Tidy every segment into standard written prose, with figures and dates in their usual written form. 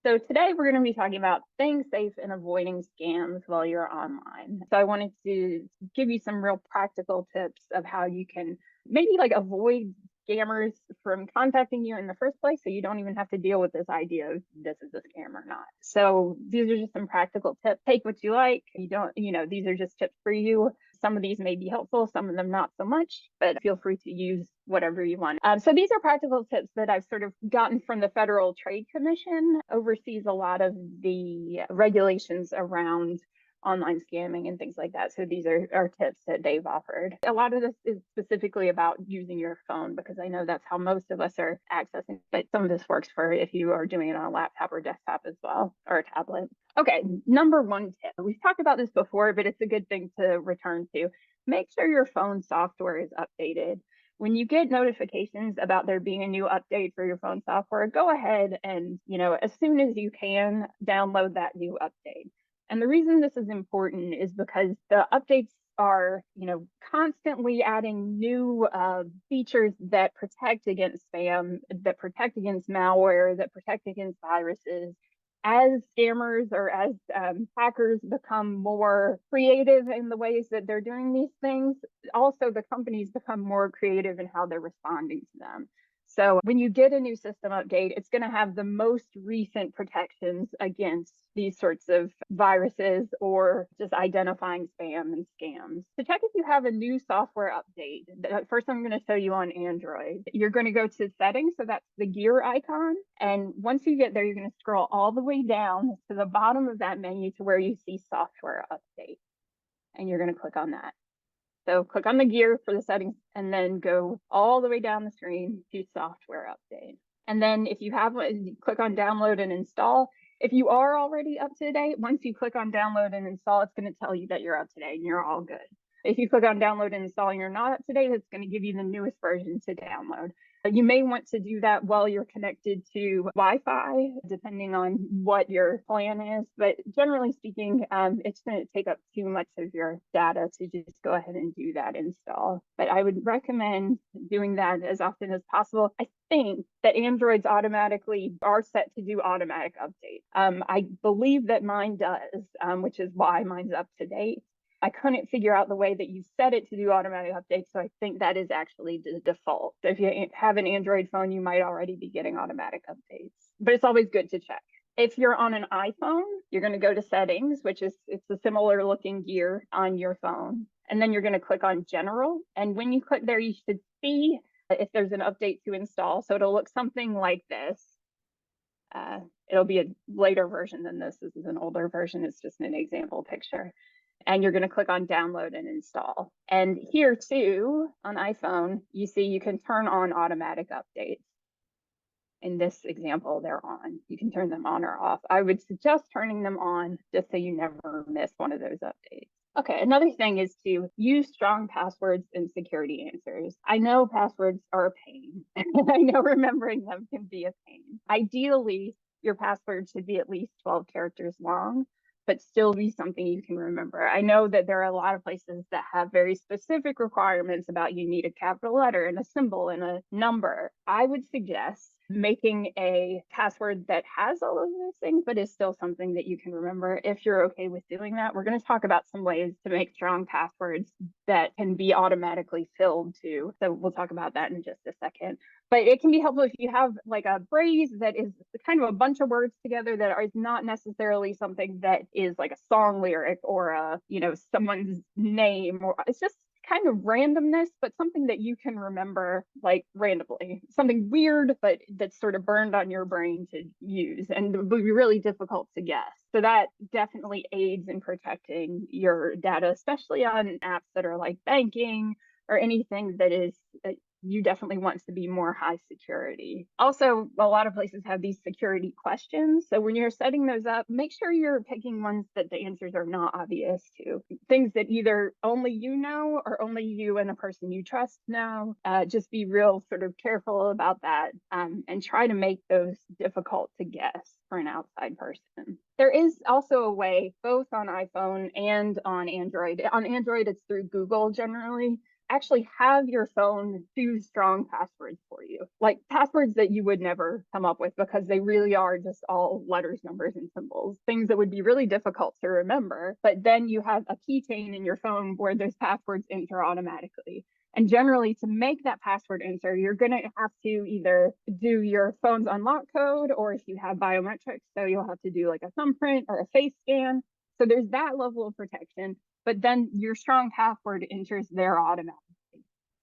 So today we're going to be talking about staying safe and avoiding scams while you're online. So I wanted to give you some real practical tips of how you can maybe like avoid scammers from contacting you in the first place so you don't even have to deal with this idea of this is a scam or not. So these are just some practical tips. Take what you like. You don't, these are just tips for you. Some of these may be helpful, some of them not so much, but feel free to use whatever you want. So these are practical tips that I've sort of gotten from the Federal Trade Commission, oversees a lot of the regulations around online scamming and things like that. So these are tips that they've offered. A lot of this is specifically about using your phone because I know that's how most of us are accessing, but some of this works for if you are doing it on a laptop or desktop as well, or a tablet. Okay, number one tip. We've talked about this before, but it's a good thing to return to. Make sure your phone software is updated. When you get notifications about there being a new update for your phone software, go ahead and, as soon as you can, download that new update. And the reason this is important is because the updates are, constantly adding new features that protect against spam, that protect against malware, that protect against viruses. As scammers or as hackers become more creative in the ways that they're doing these things, also the companies become more creative in how they're responding to them. So when you get a new system update, it's going to have the most recent protections against these sorts of viruses or just identifying spam and scams. To check if you have a new software update, first I'm going to show you on Android. You're going to go to settings, so that's the gear icon. And once you get there, you're going to scroll all the way down to the bottom of that menu to where you see software update. And you're going to click on that. So click on the gear for the settings and then go all the way down the screen to software update. And then if you have one, click on download and install. If you are already up to date, once you click on download and install, it's going to tell you that you're up to date and you're all good. If you click on download and install and you're not up to date, it's going to give you the newest version to download. You may want to do that while you're connected to Wi-Fi, depending on what your plan is. But generally speaking, it's going to take up too much of your data to just go ahead and do that install. But I would recommend doing that as often as possible. I think that Androids automatically are set to do automatic updates. I believe that mine does, which is why mine's up to date. I couldn't figure out the way that you set it to do automatic updates, so I think that is actually the default. So if you have an Android phone, you might already be getting automatic updates, but it's always good to check. If you're on an iPhone, you're going to go to settings, it's a similar looking gear on your phone. And then you're going to click on general. And when you click there, you should see if there's an update to install. So it'll look something like this. It'll be a later version than this. This is an older version. It's just an example picture. And you're going to click on download and install. And here too, on iPhone, you see you can turn on automatic updates. In this example, they're on. You can turn them on or off. I would suggest turning them on just so you never miss one of those updates. Okay, another thing is to use strong passwords and security answers. I know passwords are a pain. I know remembering them can be a pain. Ideally, your password should be at least 12 characters long, but still be something you can remember. I know that there are a lot of places that have very specific requirements about you need a capital letter and a symbol and a number. I would suggest making a password that has all of those things, but is still something that you can remember if you're okay with doing that. We're going to talk about some ways to make strong passwords that can be automatically filled too. So we'll talk about that in just a second. But it can be helpful if you have like a phrase that is kind of a bunch of words together that is not necessarily something that is like a song lyric or a, someone's name, or it's just kind of randomness, but something that you can remember like randomly, something weird, but that's sort of burned on your brain to use and would be really difficult to guess. So that definitely aids in protecting your data, especially on apps that are like banking or anything that is you definitely want to be more high security. Also, a lot of places have these security questions. So when you're setting those up, make sure you're picking ones that the answers are not obvious to. Things that either only you know or only you and the person you trust know. Just be real sort of careful about that and try to make those difficult to guess for an outside person. There is also a way, both on iPhone and on Android. On Android, it's through Google generally. actually have your phone choose strong passwords for you, like passwords that you would never come up with because they really are just all letters, numbers, and symbols, things that would be really difficult to remember. But then you have a keychain in your phone where those passwords enter automatically. And generally, to make that password enter, you're going to have to either do your phone's unlock code, or if you have biometrics, so you'll have to do like a thumbprint or a face scan. So there's that level of protection, but then your strong password enters there automatically.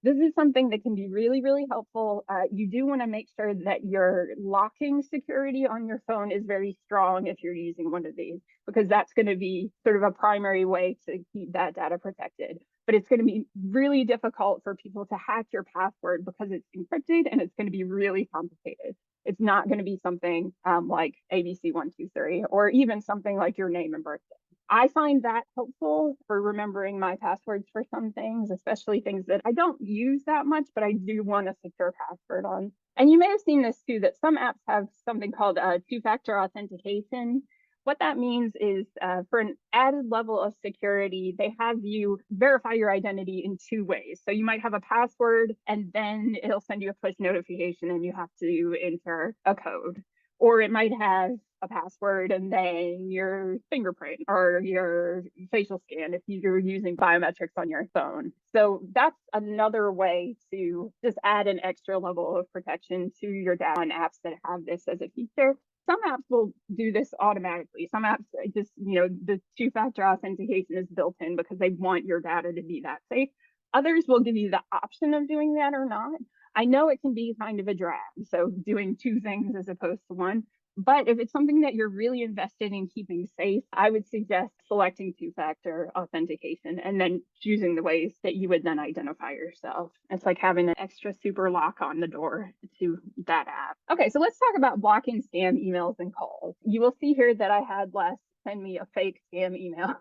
This is something that can be really, really helpful. You do want to make sure that your locking security on your phone is very strong if you're using one of these, because that's going to be sort of a primary way to keep that data protected. But it's going to be really difficult for people to hack your password because it's encrypted, and it's going to be really complicated. It's not going to be something like ABC123, or even something like your name and birthday. I find that helpful for remembering my passwords for some things, especially things that I don't use that much, but I do want a secure password on. And you may have seen this too, that some apps have something called two-factor authentication. What that means is for an added level of security, they have you verify your identity in two ways. So you might have a password, and then it'll send you a push notification and you have to enter a code. Or it might have a password and then your fingerprint or your facial scan if you're using biometrics on your phone. So that's another way to just add an extra level of protection to your data on apps that have this as a feature. Some apps will do this automatically. Some apps just, the two-factor authentication is built in because they want your data to be that safe. Others will give you the option of doing that or not. I know it can be kind of a drag, so doing two things as opposed to one. But if it's something that you're really invested in keeping safe, I would suggest selecting two-factor authentication and then choosing the ways that you would then identify yourself. It's like having an extra super lock on the door to that app. Okay, so let's talk about blocking scam emails and calls. You will see here that I had Les send me a fake scam email.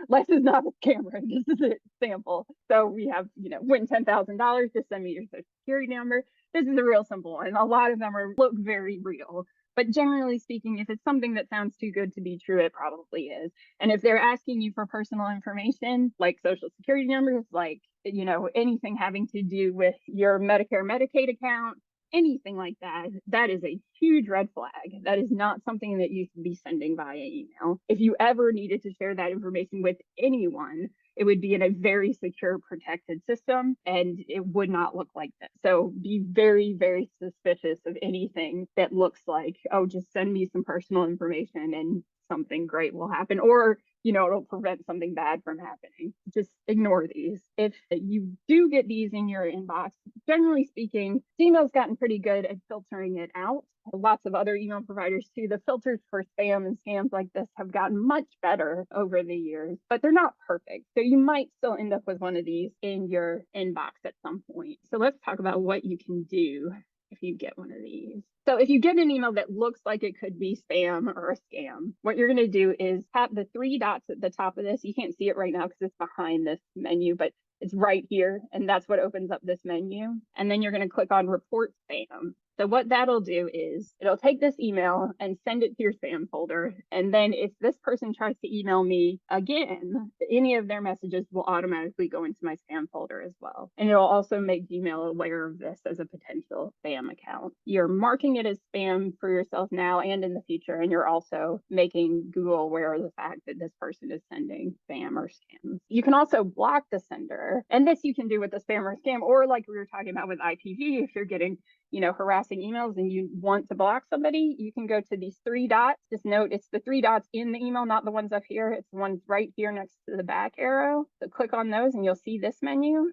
Les is not a scammer. This is a sample. So we have, win $10,000, just send me your social security number. This is a real simple one. A lot of them look very real. But generally speaking, if it's something that sounds too good to be true, it probably is. And if they're asking you for personal information, like social security numbers, like, anything having to do with your Medicare, Medicaid account, anything like that, that is a huge red flag. That is not something that you should be sending via email. If you ever needed to share that information with anyone, it would be in a very secure, protected system, and it would not look like this. So be very, very suspicious of anything that looks like, oh, just send me some personal information and something great will happen, or it'll prevent something bad from happening. Just ignore these. If you do get these in your inbox, generally speaking, Gmail's gotten pretty good at filtering it out. Lots of other email providers too. The filters for spam and scams like this have gotten much better over the years, but they're not perfect. So you might still end up with one of these in your inbox at some point. So let's talk about what you can do if you get one of these. So if you get an email that looks like it could be spam or a scam, what you're going to do is tap the three dots at the top of this. You can't see it right now because it's behind this menu, but it's right here. And that's what opens up this menu. And then you're going to click on report spam. So what that'll do is it'll take this email and send it to your spam folder. And then if this person tries to email me again, any of their messages will automatically go into my spam folder as well. And it'll also make Gmail aware of this as a potential spam account. You're marking it as spam for yourself now and in the future. And you're also making Google aware of the fact that this person is sending spam or scams. You can also block the sender. And this you can do with the spam or scam, or like we were talking about with IPV, if you're getting harassing emails and you want to block somebody, you can go to these three dots. Just note it's the three dots in the email, not the ones up here. It's the ones right here next to the back arrow. So click on those and you'll see this menu,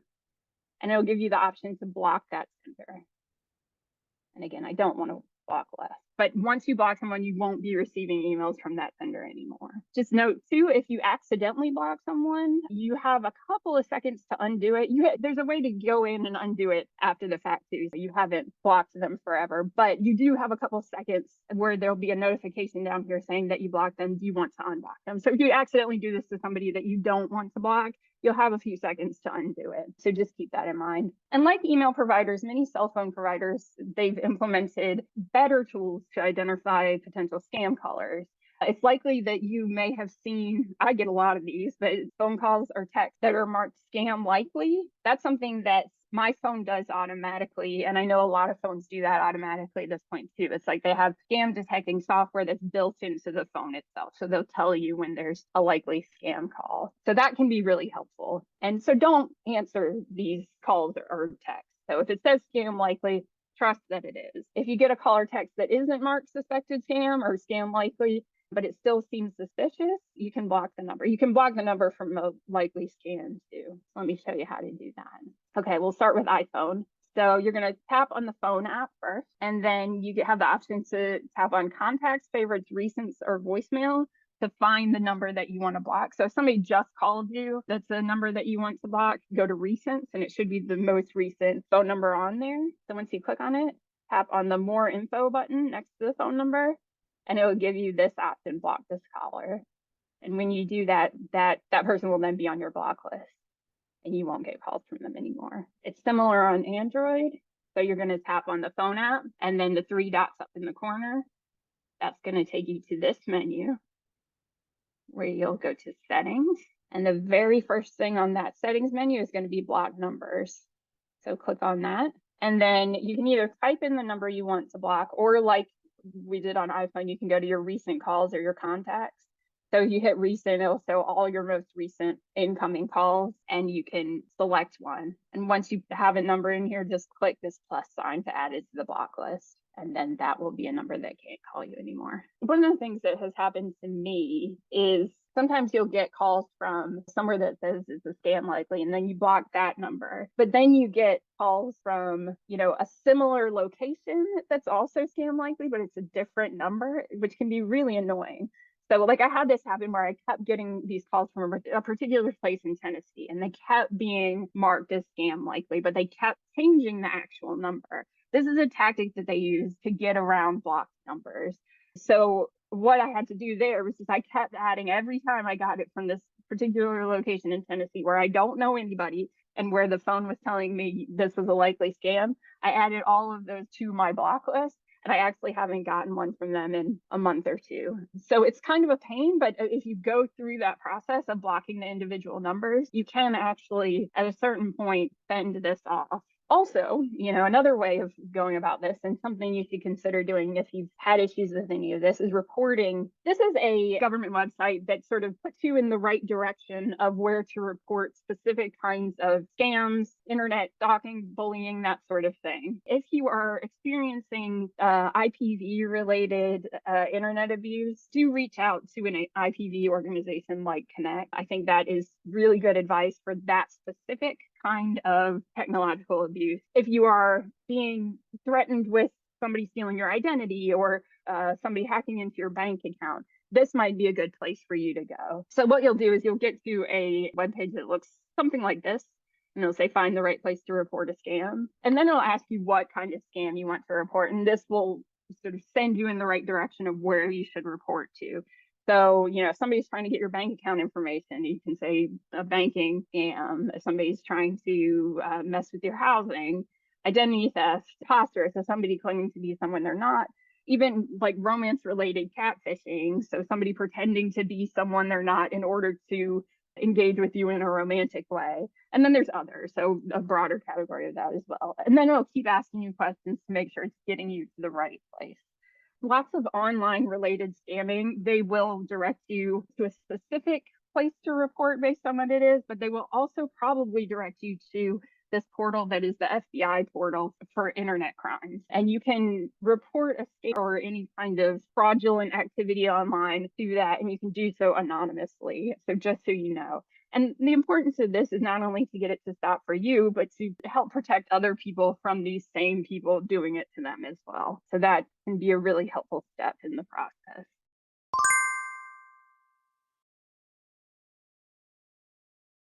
and it'll give you the option to block that sender. And again, I don't want to block less. But once you block someone, you won't be receiving emails from that sender anymore. Just note too, if you accidentally block someone, you have a couple of seconds to undo it. There's a way to go in and undo it after the fact too. So you haven't blocked them forever, but you do have a couple of seconds where there'll be a notification down here saying that you blocked them. Do you want to unblock them? So if you accidentally do this to somebody that you don't want to block, you'll have a few seconds to undo it. So just keep that in mind. And like email providers, many cell phone providers, they've implemented better tools to identify potential scam callers. It's likely that you may have seen, I get a lot of these, but phone calls or texts that are marked scam likely. That's something that my phone does automatically. And I know a lot of phones do that automatically at this point too. It's like they have scam detecting software that's built into the phone itself. So they'll tell you when there's a likely scam call. So that can be really helpful. And so don't answer these calls or texts. So if it says scam likely, trust that it is. If you get a call or text that isn't marked suspected scam or scam likely, but it still seems suspicious, you can block the number. You can block the number from a likely scam too. Let me show you how to do that. Okay, we'll start with iPhone. So you're going to tap on the phone app first, and then you have the option to tap on contacts, favorites, recents, or voicemail to find the number that you want to block. So if somebody just called you, that's the number that you want to block, go to recents, and it should be the most recent phone number on there. So once you click on it, tap on the more info button next to the phone number, and it will give you this option, block this caller. And when you do that, that person will then be on your block list and you won't get calls from them anymore. It's similar on Android. So you're going to tap on the phone app and then the three dots up in the corner. That's going to take you to this menu where you'll go to settings. And the very first thing on that settings menu is going to be block numbers. So click on that. And then you can either type in the number you want to block, or like we did on iPhone, you can go to your recent calls or your contacts. So if you hit recent, it'll show all your most recent incoming calls and you can select one. And once you have a number in here, just click this plus sign to add it to the block list. And then that will be a number that can't call you anymore. One of the things that has happened to me is sometimes you'll get calls from somewhere that says it's a scam likely, and then you block that number. But then you get calls from, a similar location that's also scam likely, but it's a different number, which can be really annoying. So like I had this happen where I kept getting these calls from a particular place in Tennessee, and they kept being marked as scam likely, but they kept changing the actual number. This is a tactic that they use to get around blocked numbers. So what I had to do there was just I kept adding every time I got it from this particular location in Tennessee where I don't know anybody and where the phone was telling me this was a likely scam. I added all of those to my block list, and I actually haven't gotten one from them in a month or two. So it's kind of a pain, but if you go through that process of blocking the individual numbers, you can actually, at a certain point, fend this off. Also, another way of going about this, and something you should consider doing if you've had issues with any of this, is reporting. This is a government website that sort of puts you in the right direction of where to report specific kinds of scams, internet stalking, bullying, that sort of thing. If you are experiencing IPV-related internet abuse, do reach out to an IPV organization like Connect. I think that is really good advice for that specific kind of technological abuse. If you are being threatened with somebody stealing your identity or somebody hacking into your bank account, this might be a good place for you to go. So what you'll do is you'll get to a webpage that looks something like this, and it'll say find the right place to report a scam. And then it'll ask you what kind of scam you want to report. And this will sort of send you in the right direction of where you should report to. So, if somebody's trying to get your bank account information, you can say a banking scam. If somebody's trying to mess with your housing, identity theft, imposter, so somebody claiming to be someone they're not, even like romance-related catfishing, so somebody pretending to be someone they're not in order to engage with you in a romantic way. And then there's others, so a broader category of that as well. And then it'll keep asking you questions to make sure it's getting you to the right place. Lots of online related scamming, they will direct you to a specific place to report based on what it is, but they will also probably direct you to this portal that is the FBI portal for internet crimes. And you can report a scam or any kind of fraudulent activity online through that, and you can do so anonymously. So just so you know. And the importance of this is not only to get it to stop for you, but to help protect other people from these same people doing it to them as well. So that can be a really helpful step in the process.